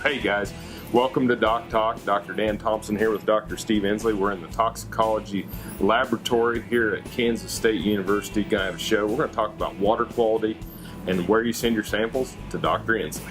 Hey guys, welcome to DocTalk. Dr. Dan Thomson here with Dr. Steve Insley. We're in the toxicology laboratory here at Kansas State University. Gonna have a show. We're gonna talk about water quality and where you send your samples to Dr. Insley.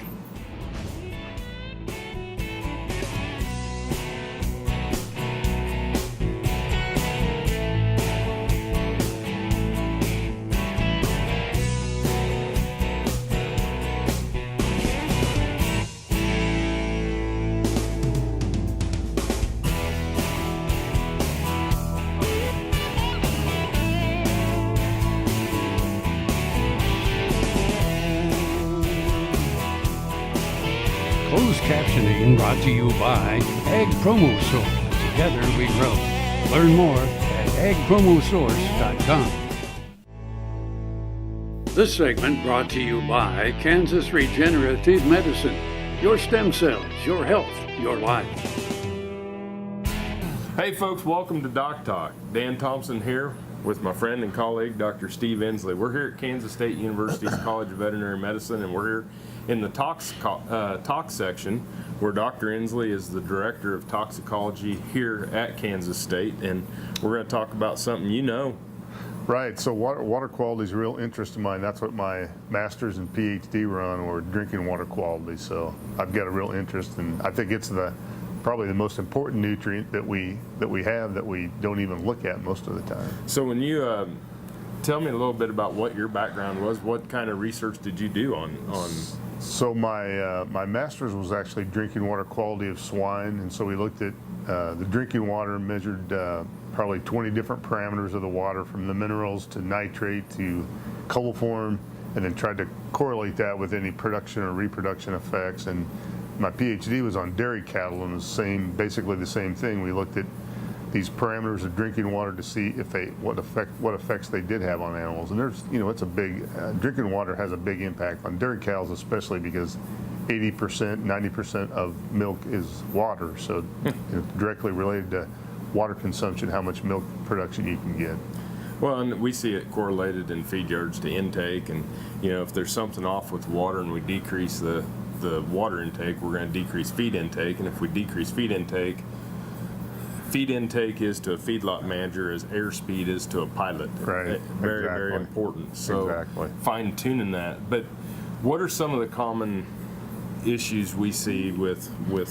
Closed captioning brought to you by Ag Promo Source. Together we grow. Learn more at agpromosource.com. This segment brought to you by Kansas Regenerative Medicine. Your stem cells, your health, your life. Hey folks, welcome to DocTalk. Dan Thomson here with my friend and colleague, Dr. Steve Insley. We're here at Kansas State University's College of Veterinary Medicine, and we're here in the tox section where Dr. Insley is the director of toxicology here at Kansas State, and we're going to talk about something you know. Right, so water quality is a real interest of mine. That's what my master's and PhD were on, or drinking water quality. So I've got a real interest, and I think it's probably the most important nutrient that we have that we don't even look at most of the time. So when you tell me a little bit about what your background was, what kind of research did you do on? So my master's was actually drinking water quality of swine, and so we looked at the drinking water and measured probably 20 different parameters of the water, from the minerals to nitrate to coliform, and then tried to correlate that with any production or reproduction effects. And my PhD was on dairy cattle, and basically the same thing. We looked at these parameters of drinking water to see if what effects they did have on animals. And there's, it's a big, drinking water has a big impact on dairy cows, especially because 80%, 90% of milk is water. So it's directly related to water consumption, how much milk production you can get. Well, and we see it correlated in feed yards to intake, and if there's something off with water and we decrease the water intake, we're going to decrease feed intake, and if we decrease feed intake is to a feedlot manager as airspeed is to a pilot. Right. Very, exactly. very important. So exactly. Fine tuning that. But what are some of the common issues we see with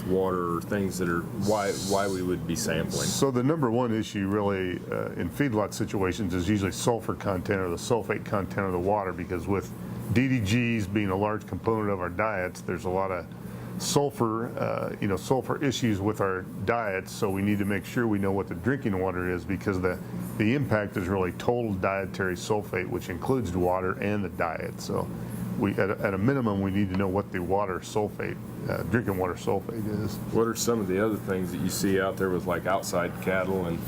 water, or things that are why we would be sampling? So the number one issue really in feedlot situations is usually sulfur content, or the sulfate content of the water, because with DDGs being a large component of our diets, there's a lot of sulfur, sulfur issues with our diets. So we need to make sure we know what the drinking water is, because the impact is really total dietary sulfate, which includes the water and the diet. So we, at a minimum, we need to know what the water sulfate, drinking water sulfate is. What are some of the other things that you see out there with like outside cattle and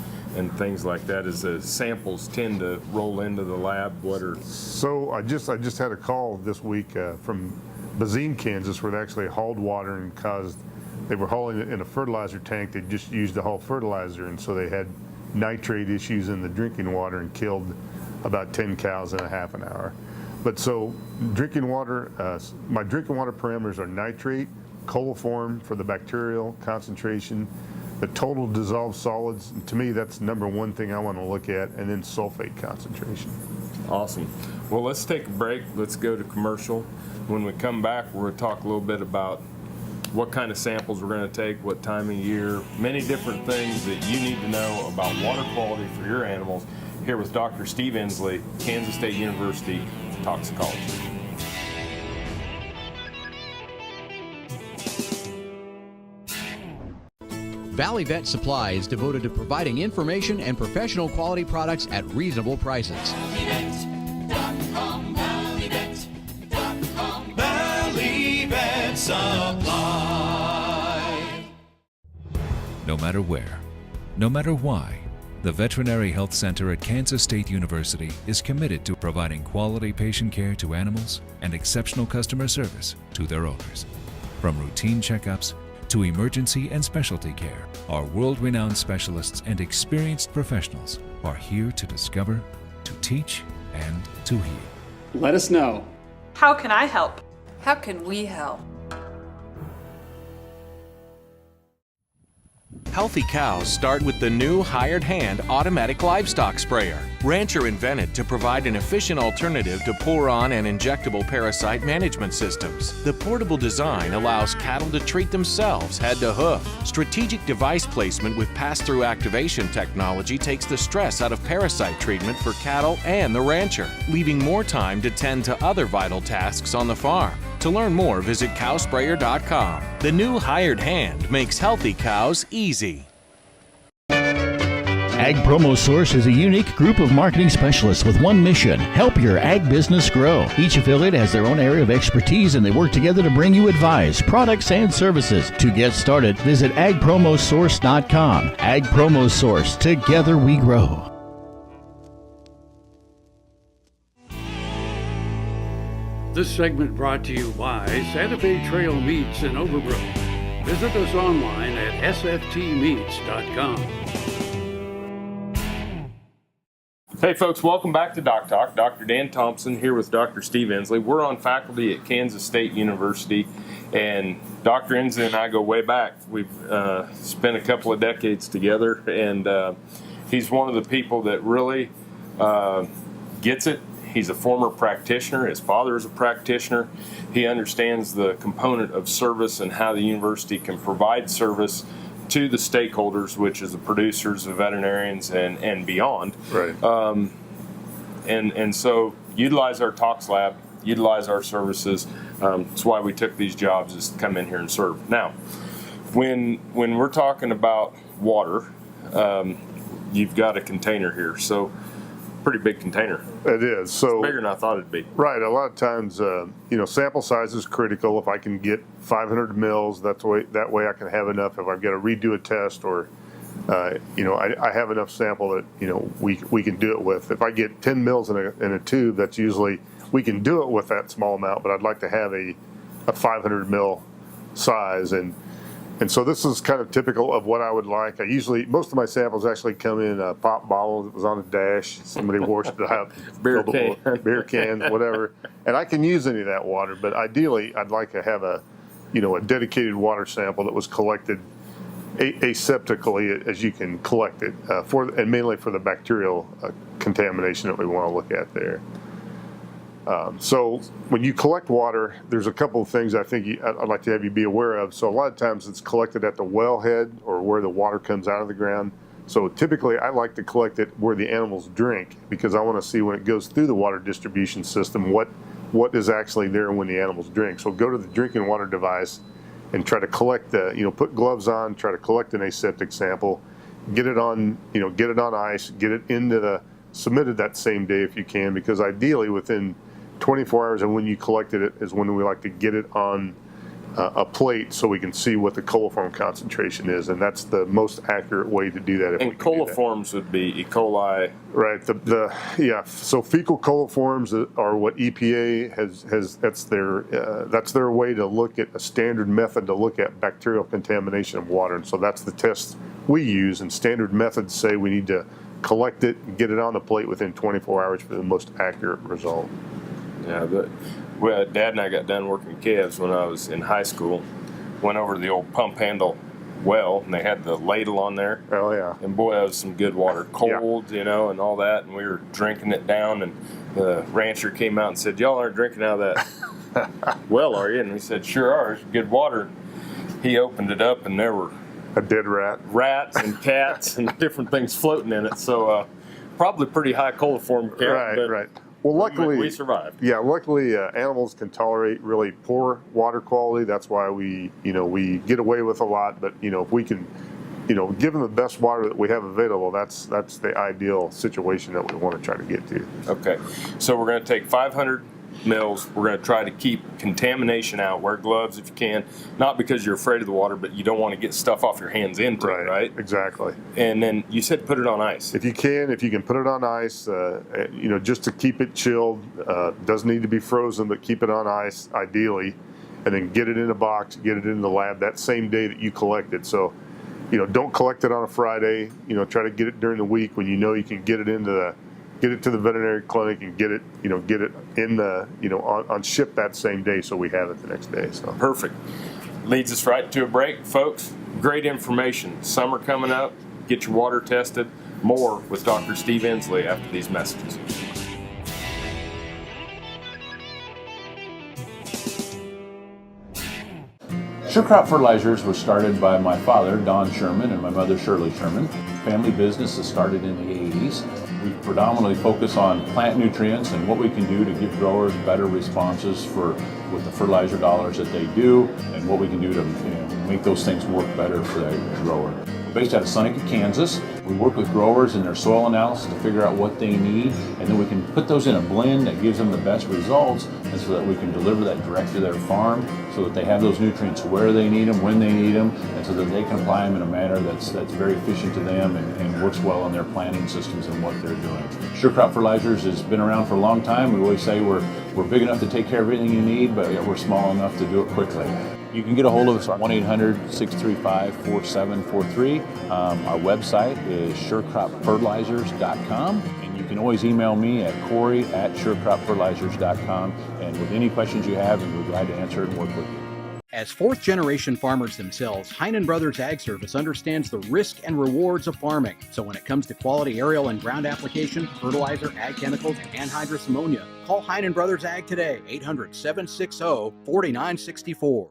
things like that, as the samples tend to roll into the lab? So I just had a call this week from Bazine, Kansas, where they actually hauled water and they were hauling it in a fertilizer tank. They just used to haul fertilizer, and so they had nitrate issues in the drinking water and killed about 10 cows in a half an hour. But so drinking water, my drinking water parameters are nitrate, coliform for the bacterial concentration, the total dissolved solids. And to me, that's number one thing I want to look at, and then sulfate concentration. Awesome. Well, let's take a break. Let's go to commercial. When we come back, we're going to talk a little bit about what kind of samples we're going to take, what time of year, many different things that you need to know about water quality for your animals, here with Dr. Steve Insley, Kansas State University Toxicology. Valley Vet Supply is devoted to providing information and professional quality products at reasonable prices. ValleyVet.com, ValleyVet.com, Valley Vet Supply. No matter where, no matter why, the Veterinary Health Center at Kansas State University is committed to providing quality patient care to animals and exceptional customer service to their owners. From routine checkups to emergency and specialty care, our world-renowned specialists and experienced professionals are here to discover, to teach, and to heal. Let us know. How can I help? How can we help? Healthy cows start with the new hired hand automatic livestock sprayer. Rancher invented to provide an efficient alternative to pour-on and injectable parasite management systems. The portable design allows cattle to treat themselves head to hoof. Strategic device placement with pass-through activation technology takes the stress out of parasite treatment for cattle and the rancher, leaving more time to tend to other vital tasks on the farm. To learn more, visit cowsprayer.com. The new hired hand makes healthy cows easy. Ag Promo Source is a unique group of marketing specialists with one mission: help your ag business grow. Each affiliate has their own area of expertise, and they work together to bring you advice, products, and services. To get started, visit agpromosource.com. Ag Promo Source. Together we grow. This segment brought to you by Santa Fe Trail Meats in Overbrook. Visit us online at sftmeats.com. Hey folks, welcome back to DocTalk. Dr. Dan Thomson here with Dr. Steve Ensley. We're on faculty at Kansas State University, and Dr. Ensley and I go way back. We've spent a couple of decades together, and he's one of the people that really gets it. He's a former practitioner. His father is a practitioner. He understands the component of service and how the university can provide service to the stakeholders, which is the producers, the veterinarians, and beyond. Right. And so utilize our tox lab, utilize our services. That's why we took these jobs, is to come in here and serve. Now, when we're talking about water, you've got a container here. So pretty big container. It is. So It's bigger than I thought it'd be. right. A lot of times, sample size is critical. If I can get 500 mils, that way I can have enough. If I've got to redo a test, or I have enough sample that we can do it with. If I get 10 mils in a tube, that's usually, we can do it with that small amount. But I'd like to have a 500 mil size, and so this is kind of typical of what I would like. Most of my samples actually come in pop bottles. It was on a dash. Somebody washed it out. Beer can, whatever. And I can use any of that water, but ideally I'd like to have a dedicated water sample that was collected aseptically as you can collect it, and mainly for the bacterial contamination that we want to look at there. So when you collect water, there's a couple of things I think I'd like to have you be aware of. So a lot of times it's collected at the wellhead or where the water comes out of the ground. So typically I like to collect it where the animals drink, because I want to see when it goes through the water distribution system what is actually there when the animals drink. So go to the drinking water device and try to collect put gloves on, try to collect an aseptic sample, get it on ice, get it submitted that same day if you can, because ideally within 24 hours and when you collected it is when we like to get it on a plate so we can see what the coliform concentration is, and that's the most accurate way to do that. And coliforms would be E. coli. Right. So fecal coliforms are what EPA has. That's their way to look at a standard method to look at bacterial contamination of water, and so that's the test we use. And standard methods say we need to collect it and get it on the plate within 24 hours for the most accurate result. Yeah, Dad and I got done working calves when I was in high school. Went over to the old pump handle well, and they had the ladle on there. Oh yeah. And boy, that was some good water, cold, and all that. And we were drinking it down. And the rancher came out and said, "Y'all aren't drinking out of that well, are you?" And we said, "Sure are. It's good water." He opened it up, and there were a dead rats and cats and different things floating in it. So probably pretty high coliform count. Right. Well, luckily we survived. Yeah, luckily animals can tolerate really poor water quality. That's why we get away with a lot. But if we can, give them the best water that we have available, that's the ideal situation that we want to try to get to. Okay, so we're going to take 500 mils. We're going to try to keep contamination out. Wear gloves if you can, not because you're afraid of the water, but you don't want to get stuff off your hands into it, right? Exactly. And then you said put it on ice. If you can put it on ice, just to keep it chilled. Doesn't need to be frozen, but keep it on ice ideally, and then get it in a box, get it in the lab that same day that you collect it. So, don't collect it on a Friday. Try to get it during the week when you can get it to the veterinary clinic and get it in the, on ship that same day so we have it the next day. So perfect. Leads us right to a break, folks. Great information. Summer coming up. Get your water tested. More with Dr. Steve Insley after these messages. Sure Crop Fertilizers was started by my father, Don Sherman, and my mother, Shirley Sherman. Family business that started in the 80s. We predominantly focus on plant nutrients and what we can do to give growers better responses with the fertilizer dollars that they do, and what we can do to make those things work better for the grower. We're based out of Seneca, Kansas. We work with growers in their soil analysis to figure out what they need, and then we can put those in a blend that gives them the best results, and so that we can deliver that direct to their farm so that they have those nutrients where they need them, when they need them, and so that they can apply them in a manner that's very efficient to them and works well in their planting systems and what they're doing. Sure Crop Fertilizers has been around for a long time. We always say we're big enough to take care of everything you need, but we're small enough to do it quickly. You can get a hold of us at 1-800-635-4743. Our website is surecropfertilizers.com, and you can always email me at Corey@surecropfertilizers.com, and with any questions you have, we'll be glad to answer it and work with you. As fourth-generation farmers themselves, Heinen Brothers Ag Service understands the risk and rewards of farming. So when it comes to quality aerial and ground application, fertilizer, ag chemicals, and anhydrous ammonia, call Heinen Brothers Ag today, 800-760-4964.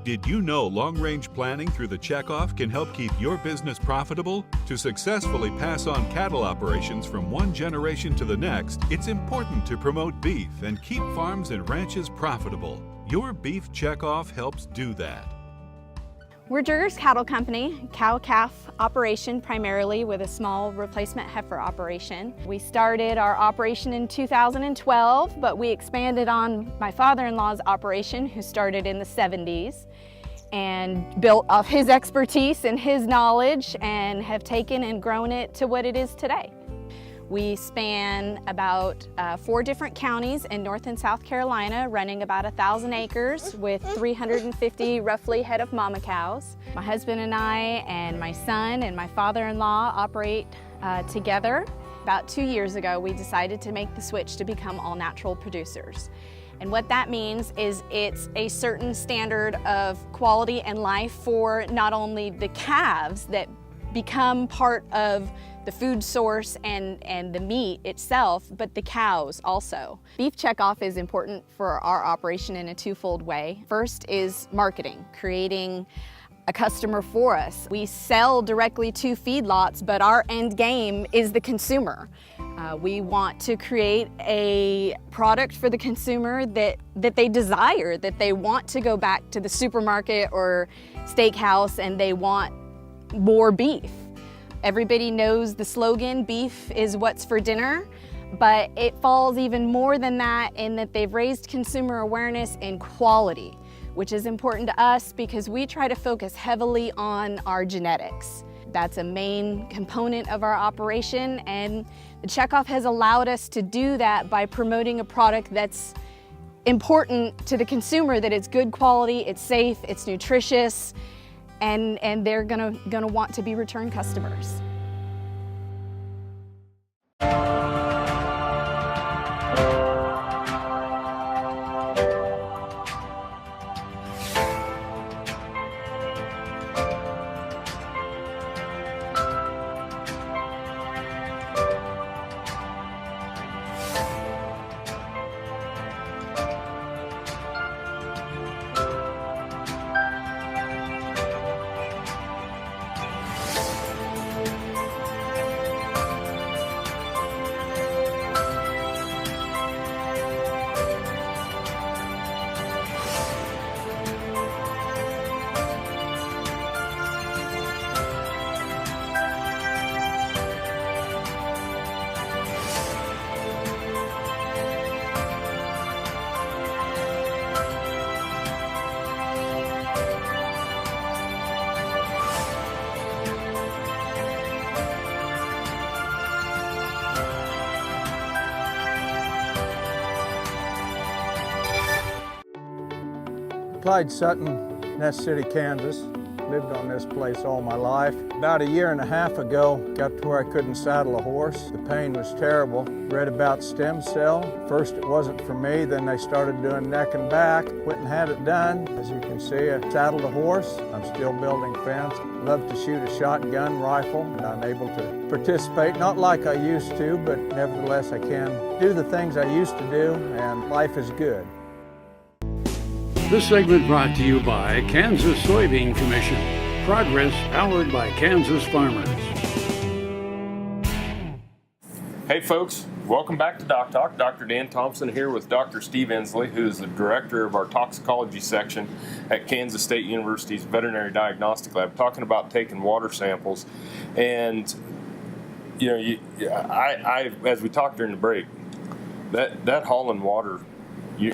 Did you know long-range planning through the checkoff can help keep your business profitable? To successfully pass on cattle operations from one generation to the next, it's important to promote beef and keep farms and ranches profitable. Your beef checkoff helps do that. We're Jurger's Cattle Company, cow-calf operation primarily with a small replacement heifer operation. We started our operation in 2012, but we expanded on my father-in-law's operation, who started in the 70s, and built off his expertise and his knowledge and have taken and grown it to what it is today. We span about 4 different counties in North and South Carolina, running about 1,000 acres with 350 roughly head of mama cows. My husband and I and my son and my father-in-law operate together. About 2 years ago, we decided to make the switch to become all-natural producers. And what that means is it's a certain standard of quality and life for not only the calves that become part of the food source and the meat itself, but the cows also. Beef checkoff is important for our operation in a twofold way. First is marketing, creating a customer for us. We sell directly to feedlots, but our end game is the consumer. We want to create a product for the consumer that they desire, that they want to go back to the supermarket or steakhouse and they want more beef. Everybody knows the slogan, beef is what's for dinner, but it falls even more than that in that they've raised consumer awareness in quality, which is important to us because we try to focus heavily on our genetics. That's a main component of our operation, and the checkoff has allowed us to do that by promoting a product that's important to the consumer, that it's good quality, it's safe, it's nutritious, and they're gonna want to be return customers. Clyde Sutton, Ness City, Kansas. lived on this place all my life. About a year and a half ago, got to where I couldn't saddle a horse. The pain was terrible. Read about stem cell. First it wasn't for me, then they started doing neck and back. Went and had it done. As you can see, I saddled a horse. I'm still building fence. Love to shoot a shotgun rifle, and I'm able to participate, not like I used to, but nevertheless I can do the things I used to do, and life is good. This segment brought to you by Kansas Soybean Commission. Progress powered by Kansas farmers. Hey folks, welcome back to DocTalk. Dr. Dan Thomson here with Dr. Steve Ensley, who is the director of our toxicology section at Kansas State University's Veterinary Diagnostic Lab, talking about taking water samples. And you know, I as we talked during the break, that hauling water, you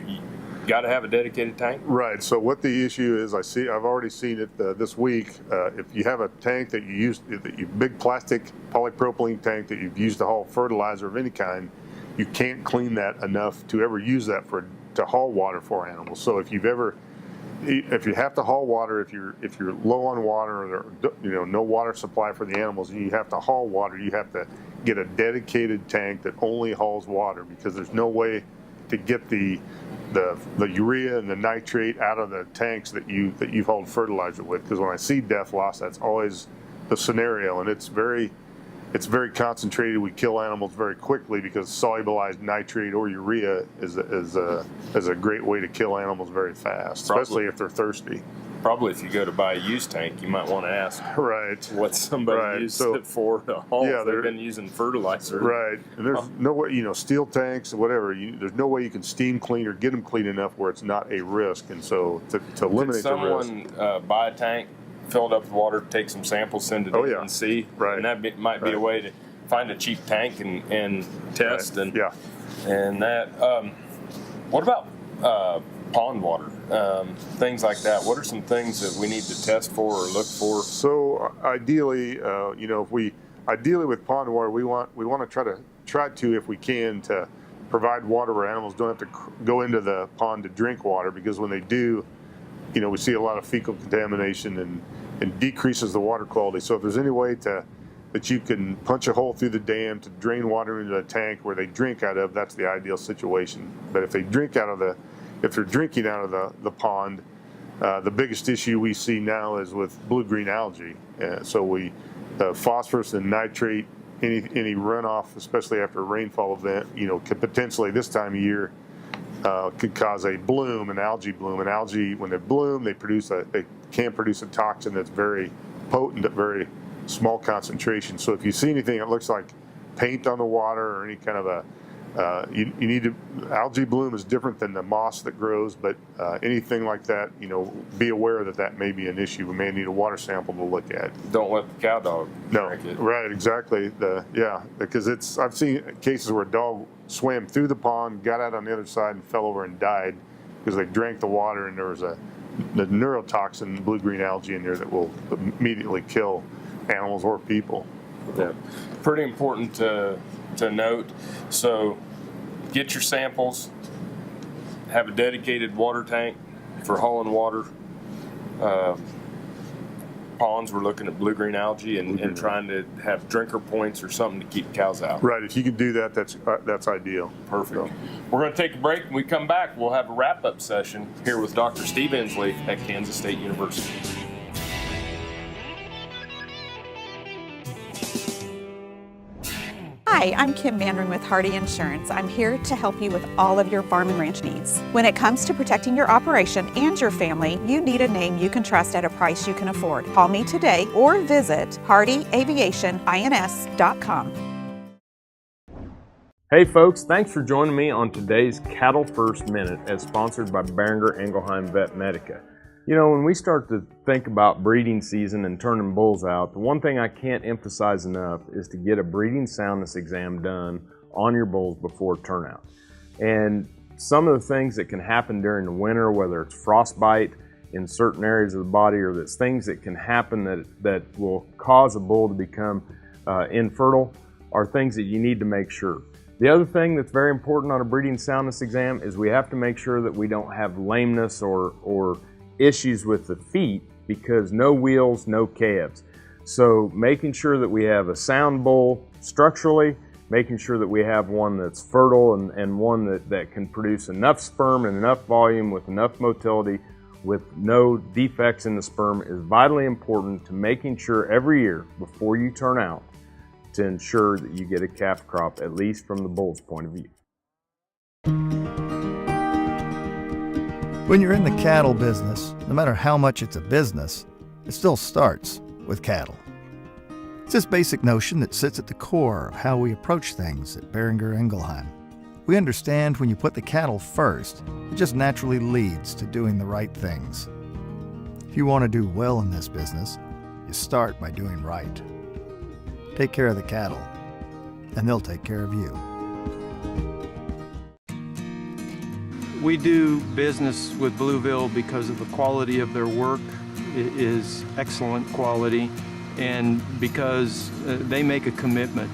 got to have a dedicated tank. Right. So what the issue is, I've already seen it this week. If you have a tank that you use, big plastic polypropylene tank that you've used to haul fertilizer of any kind, you can't clean that enough to ever use that to haul water for animals. So if you have to haul water, if you're low on water, or no water supply for the animals, and you have to haul water, you have to get a dedicated tank that only hauls water, because there's no way to get the urea and the nitrate out of the tanks that you've hauled fertilizer with. Because when I see death loss, that's always the scenario, and it's very concentrated. We kill animals very quickly because solubilized nitrate or urea is a great way to kill animals very fast, especially if they're thirsty. Probably if you go to buy a used tank, you might want to ask what somebody used it for to haul. Yeah, they've been using fertilizer. Right. And there's no way, steel tanks, whatever, there's no way you can steam clean or get them clean enough where it's not a risk. And so to eliminate the risk. Could someone buy a tank, fill it up with water, take some samples, send it in and see? Right. And that might be a way to find a cheap tank and test. Right. And that, what about pond water, things like that? What are some things that we need to test for or look for? So ideally, ideally with pond water, we want to try to, if we can, to provide water where animals don't have to go into the pond to drink water, because when they do, we see a lot of fecal contamination and decreases the water quality. So if there's any way that you can punch a hole through the dam to drain water into a tank where they drink out of, that's the ideal situation. But if they're drinking out of the pond, the biggest issue we see now is with blue-green algae. So phosphorus and nitrate, any runoff, especially after a rainfall event, could potentially, this time of year, could cause a bloom, an algae bloom. And algae, when they bloom, they can produce a toxin that's very potent at very small concentration. So if you see anything that looks like paint on the water or any kind of algae bloom is different than the moss that grows, but anything like that, be aware that may be an issue. We may need a water sample to look at. Don't let the cow dog drink it. Right, exactly. Because I've seen cases where a dog swam through the pond, got out on the other side, and fell over and died because they drank the water, and there was the neurotoxin, blue-green algae in there that will immediately kill animals or people. Yeah, pretty important to note. So get your samples, have a dedicated water tank for hauling water. Ponds, we're looking at blue-green algae and trying to have drinker points or something to keep cows out. Right, if you can do that, that's ideal. Perfect. So, we're going to take a break. When we come back, we'll have a wrap-up session here with Dr. Steve Insley at Kansas State University. Hi, I'm Kim Mandring with Hardy Insurance. I'm here to help you with all of your farm and ranch needs. When it comes to protecting your operation and your family, you need a name you can trust at a price you can afford. Call me today or visit hardyaviationins.com. Hey folks, thanks for joining me on today's Cattle First Minute as sponsored by Behringer Ingelheim Vet Medica. When we start to think about breeding season and turning bulls out, the one thing I can't emphasize enough is to get a breeding soundness exam done on your bulls before turnout. And some of the things that can happen during the winter, whether it's frostbite in certain areas of the body or that's things that can happen that will cause a bull to become infertile, are things that you need to make sure. The other thing that's very important on a breeding soundness exam is we have to make sure that we don't have lameness or issues with the feet because no wheels, no calves. So making sure that we have a sound bull structurally, making sure that we have one that's fertile and one that can produce enough sperm and enough volume with enough motility with no defects in the sperm is vitally important to making sure every year before you turn out to ensure that you get a calf crop, at least from the bull's point of view. When you're in the cattle business, no matter how much it's a business, it still starts with cattle. It's this basic notion that sits at the core of how we approach things at Behringer Ingelheim. We understand when you put the cattle first, it just naturally leads to doing the right things. If you want to do well in this business, you start by doing right. Take care of the cattle, and they'll take care of you. We do business with Blueville because of the quality of their work. It is excellent quality, and because they make a commitment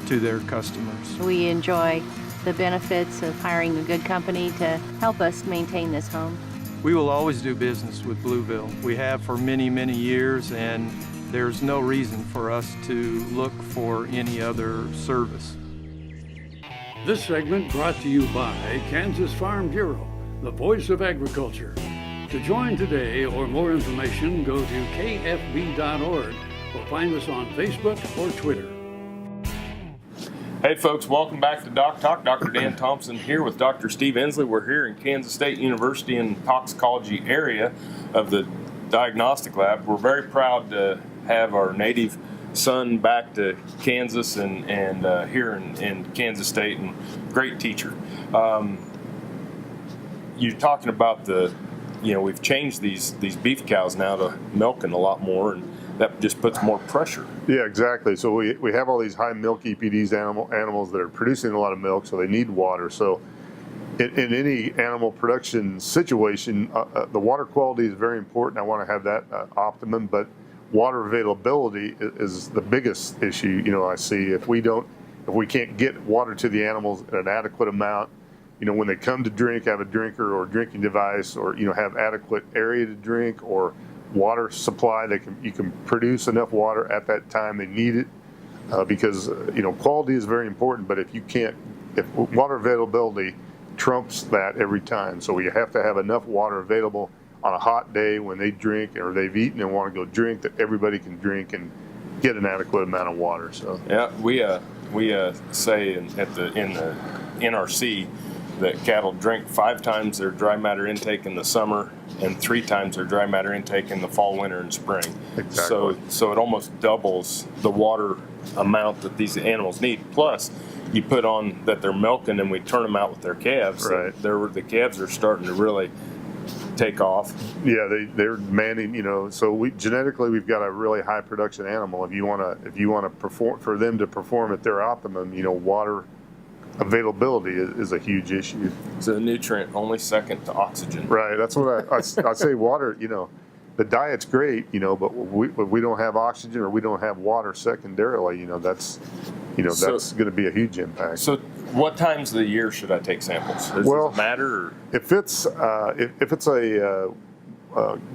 to their customers. We enjoy the benefits of hiring a good company to help us maintain this home. We will always do business with Blueville. We have for many, many years, and there's no reason for us to look for any other service. This segment brought to you by Kansas Farm Bureau, the voice of agriculture. To join today or more information, go to kfb.org or find us on Facebook or Twitter. Hey folks, welcome back to DocTalk. Dr. Dan Thomson here with Dr. Steve Ensley. We're here in Kansas State University in the toxicology area of the diagnostic lab. We're very proud to have our native son back to Kansas and here in Kansas State, and great teacher. You're talking about we've changed these beef cows now to milking a lot more, and that just puts more pressure. Yeah, exactly. So we have all these high milk EPDs animals that are producing a lot of milk, so they need water. So in any animal production situation, the water quality is very important. I want to have that optimum, but water availability is the biggest issue. I see if we can't get water to the animals in an adequate amount, when they come to drink, have a drinker or drinking device, or have adequate area to drink or water supply, you can produce enough water at that time they need it, because quality is very important. But if water availability trumps that every time, so you have to have enough water available on a hot day when they drink or they've eaten and want to go drink, that everybody can drink and get an adequate amount of water. So yeah, we say in the NRC that cattle drink 5 times their dry matter intake in the summer and 3 times their dry matter intake in the fall, winter, and spring. Exactly. So it almost doubles the water amount that these animals need. Plus, you put on that they're milking and we turn them out with their calves. Right. The calves are starting to really take off. Yeah, they're demanding. So genetically we've got a really high production animal. If you want to perform, for them to perform at their optimum, water availability is a huge issue. It's a nutrient only second to oxygen. Right. That's what I say. Water. The diet's great. But we don't have oxygen or we don't have water secondarily. That's that's going to be a huge impact. So, what times of the year should I take samples? Does it matter? Or? If it's a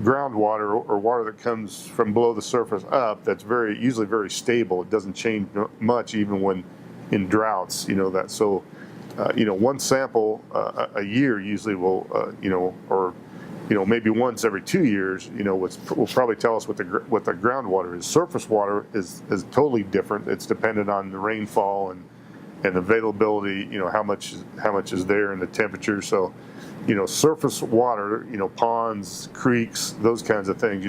groundwater or water that comes from below the surface up, that's usually very stable. It doesn't change much even when in droughts. One sample a year usually will or maybe once every 2 years, will probably tell us what the groundwater is. Surface water is totally different. It's dependent on the rainfall and availability. How much is there and the temperature. So, surface water, ponds, creeks, those kinds of things,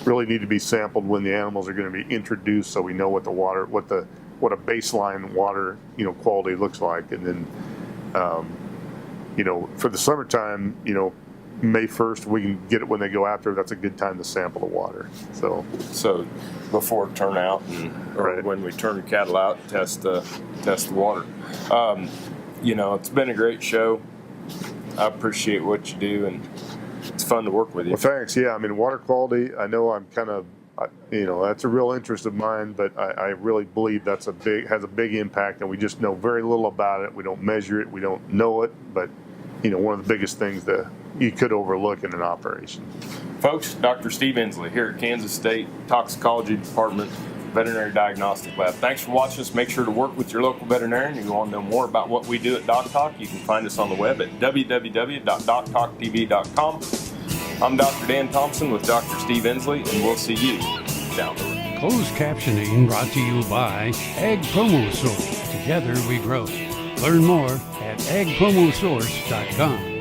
really need to be sampled when the animals are going to be introduced, so we know what a baseline water quality looks like. And then for the summertime, May 1st, we can get it when they go after. That's a good time to sample the water. So before turnout or when we turn cattle out, test the water. It's been a great show. I appreciate what you do, and it's fun to work with you. Well, thanks. Yeah, water quality, I know I'm kind of, that's a real interest of mine, but I really believe has a big impact, and we just know very little about it. We don't measure it. We don't know it, but one of the biggest things to you could overlook in an operation. Folks, Dr. Steve Insley here at Kansas State Toxicology Department Veterinary Diagnostic Lab. Thanks for watching us. Make sure to work with your local veterinarian. If you want to know more about what we do at DocTalk, you can find us on the web at www.doctalktv.com. I'm Dr. Dan Thomson with Dr. Steve Ensley, and we'll see you down the road. Closed captioning brought to you by Ag Promo Source. Together we grow. Learn more at agpromosource.com.